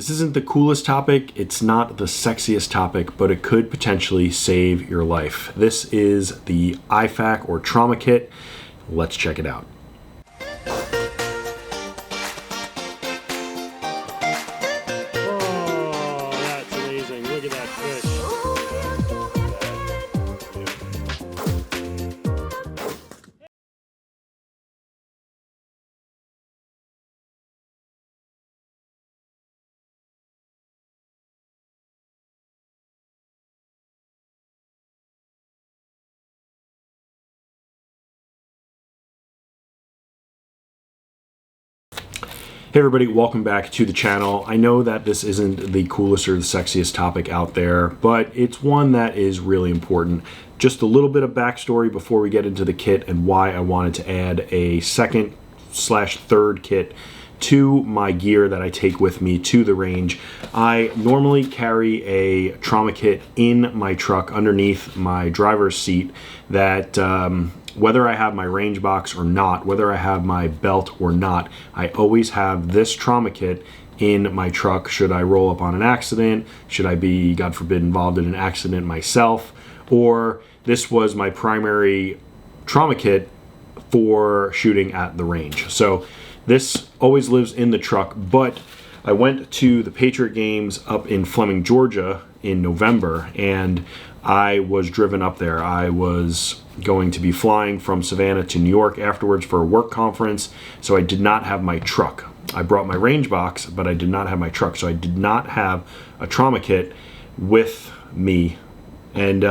This isn't the coolest topic, it's not the sexiest topic, but it could potentially save your life. This is the iFAK or trauma kit. Let's check it out. Oh, that's amazing. Look at that fish. Hey everybody, welcome back to the channel. I know that this isn't the coolest or the sexiest topic out there, but it's one that is really important. Just a little bit of backstory before we get into the kit and why I wanted to add a second/third kit to my gear that I take with me to the range. I normally carry a trauma kit in my truck underneath my driver's seat that whether I have my range box or not, whether I have my belt or not, I always have this trauma kit in my truck should I roll up on an accident, should I be, God forbid, involved in an accident myself, or this was my primary trauma kit for shooting at the range. So this always lives in the truck, but I went to the Patriot games up in Fleming, Georgia in November, and I was driven up there. I was going to be flying from Savannah to New York afterwards for a work conference, so I did not have my truck. I brought my range box, but I did not have my truck, so I did not have a trauma kit with me, and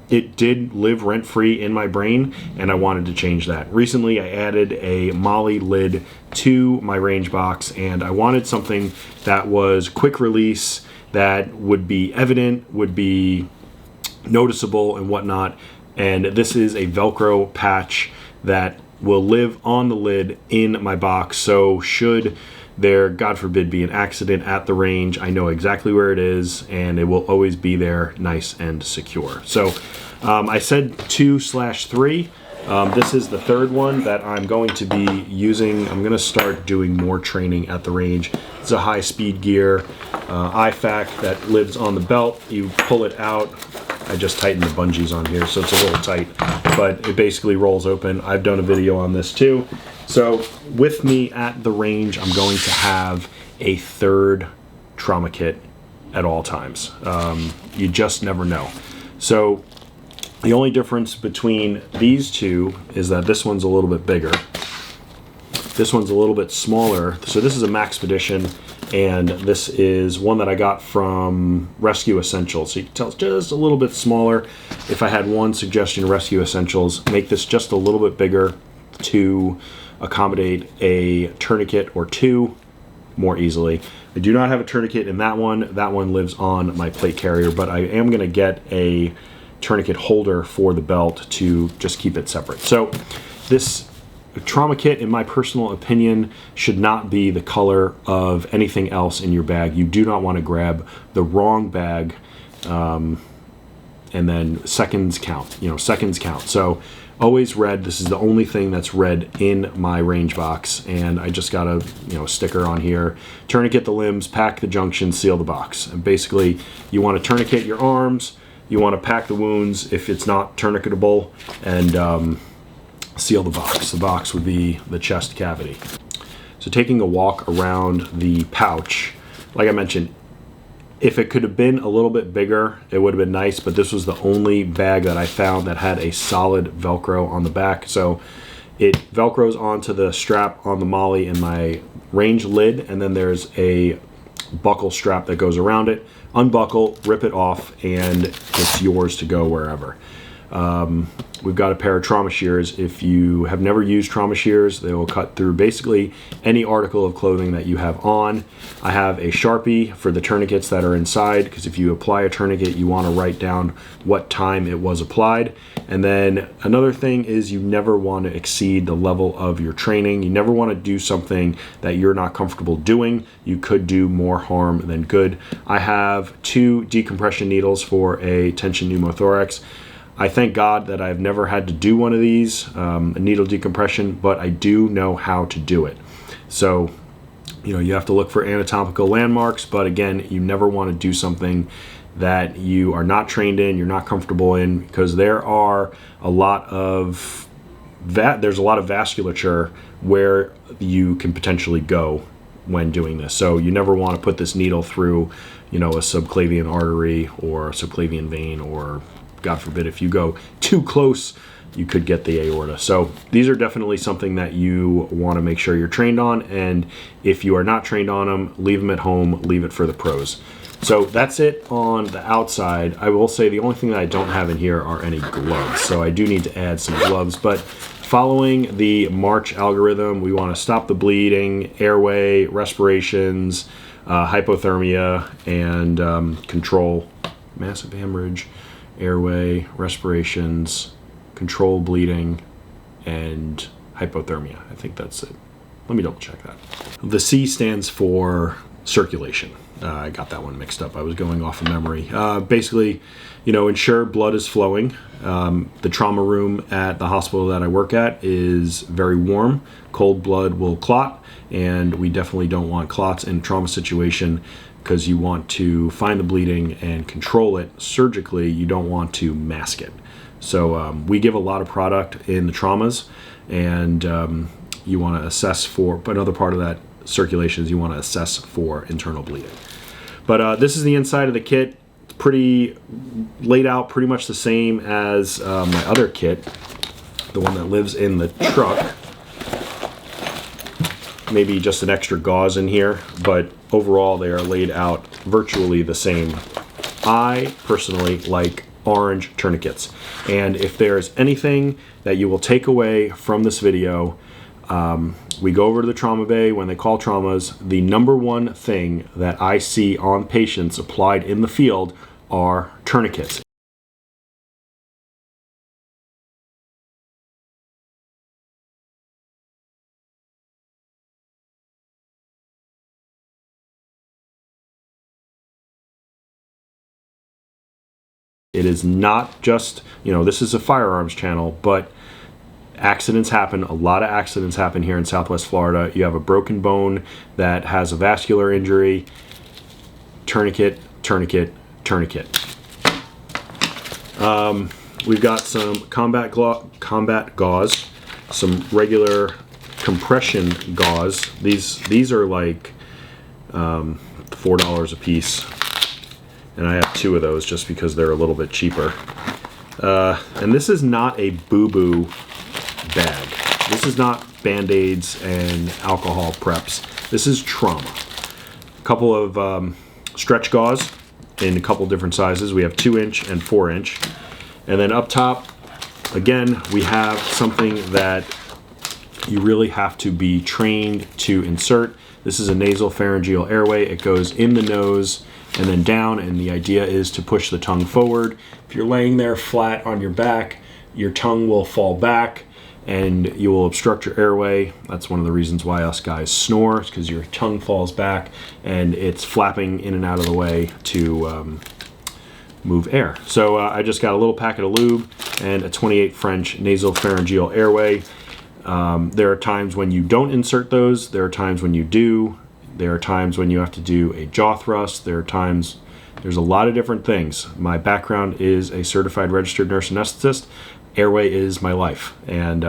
it did live rent-free in my brain, and I wanted to change that. Recently, I added a Molly lid to my range box, and I wanted something that was quick release, that would be evident, would be noticeable and whatnot. And this is a Velcro patch that will live on the lid in my box. So should there, God forbid, be an accident at the range, I know exactly where it is, and it will always be there nice and secure. So I said 2/3. This is the third one that I'm going to be using. I'm going to start doing more training at the range. It's a high-speed gear, iFAK that lives on the belt. You pull it out. I just tightened the bungees on here, so it's a little tight, but it basically rolls open. I've done a video on this too. So with me at the range, I'm going to have a third trauma kit at all times. You just never know. So the only difference between these two is that this one's a little bit bigger. This one's a little bit smaller. So this is a Maxpedition, and this is one that I got from Rescue Essentials. So you can tell it's just a little bit smaller. If I had one suggestion, Rescue Essentials, make this just a little bit bigger to accommodate a tourniquet or two more easily. I do not have a tourniquet in that one. That one lives on my plate carrier, but I am going to get a tourniquet holder for the belt to just keep it separate. So this trauma kit, in my personal opinion, should not be the color of anything else in your bag. You do not want to grab the wrong bag, and then seconds count. Seconds count. So always red. This is the only thing that's red in my range box, and I just got a sticker on here. Tourniquet the limbs, pack the junction, seal the box. And basically, you want to tourniquet your arms. You want to pack the wounds if it's not tourniquetable, and seal the box. The box would be the chest cavity. So taking a walk around the pouch, like I mentioned, if it could have been a little bit bigger, it would have been nice, but this was the only bag that I found that had a solid Velcro on the back. So it Velcros onto the strap on the Molly in my range lid, and then there's a buckle strap that goes around it. Unbuckle, rip it off, and it's yours to go wherever. We've got a pair of trauma shears. If you have never used trauma shears, they will cut through basically any article of clothing that you have on. I have a Sharpie for the tourniquets that are inside, because if you apply a tourniquet, you want to write down what time it was applied. And then another thing is you never want to exceed the level of your training. You never want to do something that you're not comfortable doing. You could do more harm than good. I have 2 decompression needles for a tension pneumothorax. I thank God that I've never had to do one of these, a needle decompression, but I do know how to do it. So, You have to look for anatomical landmarks, but again, you never want to do something that you are not trained in, you're not comfortable in, because there's a lot of vasculature where you can potentially go when doing this. So you never want to put this needle through, a subclavian artery or a subclavian vein, or God forbid, if you go too close, you could get the aorta. So these are definitely something that you want to make sure you're trained on, and if you are not trained on them, leave them at home, leave it for the pros. So that's it on the outside. I will say the only thing that I don't have in here are any gloves, so I do need to add some gloves, but following the March algorithm, we want to stop the bleeding, airway, respirations, hypothermia, and control massive hemorrhage, airway, respirations, control bleeding, and hypothermia. I think that's it. Let me double check that. The C stands for circulation. I got that one mixed up. I was going off of memory. Basically, ensure blood is flowing. The trauma room at the hospital that I work at is very warm. Cold blood will clot, and we definitely don't want clots in a trauma situation, because you want to find the bleeding and control it surgically. You don't want to mask it. So we give a lot of product in the traumas, and you want to assess for, but another part of that circulation is you want to assess for internal bleeding. But this is the inside of the kit. It's pretty laid out, pretty much the same as my other kit, the one that lives in the truck. Maybe just an extra gauze in here, but overall they are laid out virtually the same. I personally like orange tourniquets, and if there's anything that you will take away from this video, we go over to the trauma bay when they call traumas. The number one thing that I see on patients applied in the field are tourniquets. It is not just, this is a firearms channel, but accidents happen. A lot of accidents happen here in Southwest Florida. You have a broken bone that has a vascular injury. Tourniquet, tourniquet, tourniquet. We've got some combat gauze, some regular compression gauze. These are like $4 a piece, and I have 2 of those just because they're a little bit cheaper. And this is not a boo-boo bag. This is not Band-Aids and alcohol preps. This is trauma. A couple of stretch gauze in a couple different sizes. We have 2-inch and 4-inch. And then up top, again, we have something that you really have to be trained to insert. This is a nasal pharyngeal airway. It goes in the nose and then down, and the idea is to push the tongue forward. If you're laying there flat on your back, your tongue will fall back and you will obstruct your airway. That's one of the reasons why us guys snore, because your tongue falls back and it's flapping in and out of the way to move air. So I just got a little packet of lube and a 28 French nasal pharyngeal airway. There are times when you don't insert those. There are times when you do. There are times when you have to do a jaw thrust. There's a lot of different things. My background is a certified registered nurse anesthetist. Airway is my life. And,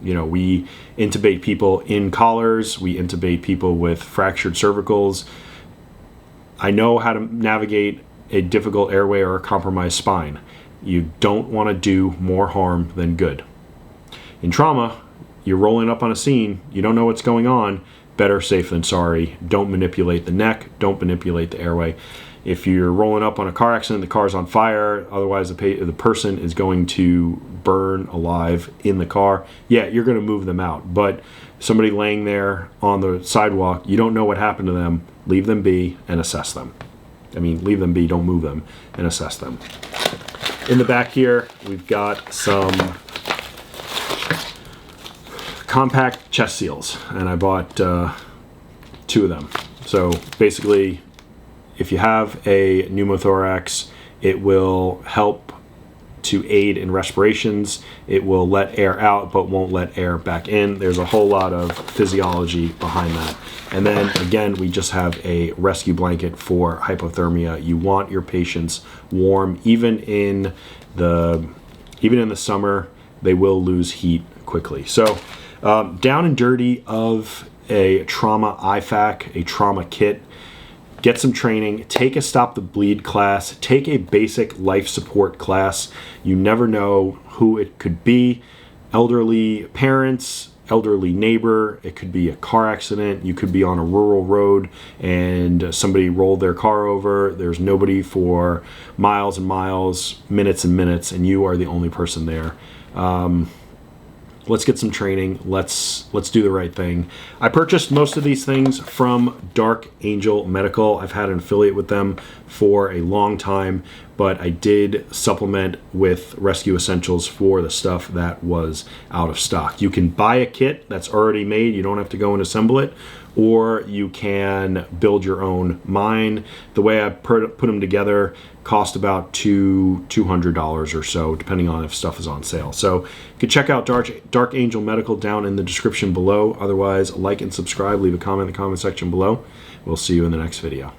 we intubate people in collars. We intubate people with fractured cervicals. I know how to navigate a difficult airway or a compromised spine. You don't want to do more harm than good. In trauma, you're rolling up on a scene. You don't know what's going on. Better safe than sorry. Don't manipulate the neck. Don't manipulate the airway. If you're rolling up on a car accident, the car's on fire, otherwise the person is going to burn alive in the car, yeah, you're going to move them out. But somebody laying there on the sidewalk, you don't know what happened to them. Leave them be and assess them. Leave them be, don't move them, and assess them. In the back here, we've got some compact chest seals, and I bought 2 of them. So basically, if you have a pneumothorax, it will help to aid in respirations. It will let air out but won't let air back in. There's a whole lot of physiology behind that. And then again, we just have a rescue blanket for hypothermia. You want your patients warm. Even in the summer, they will lose heat quickly. So down and dirty of a trauma iFAK, a trauma kit. Get some training, take a Stop the Bleed class, take a basic life support class. You never know who it could be. Elderly parents, elderly neighbor, it could be a car accident. You could be on a rural road and somebody rolled their car over. There's nobody for miles and miles, minutes and minutes, and you are the only person there. Let's get some training. Let's do the right thing. I purchased most of these things from Dark Angel Medical. I've had an affiliate with them for a long time, but I did supplement with Rescue Essentials for the stuff that was out of stock. You can buy a kit that's already made. You don't have to go and assemble it, or you can build your own. Mine, the way I put them together, cost about $200 or so, depending on if stuff is on sale. So you can check out Dark Angel Medical down in the description below. Otherwise, like and subscribe, leave a comment in the comment section below. We'll see you in the next video.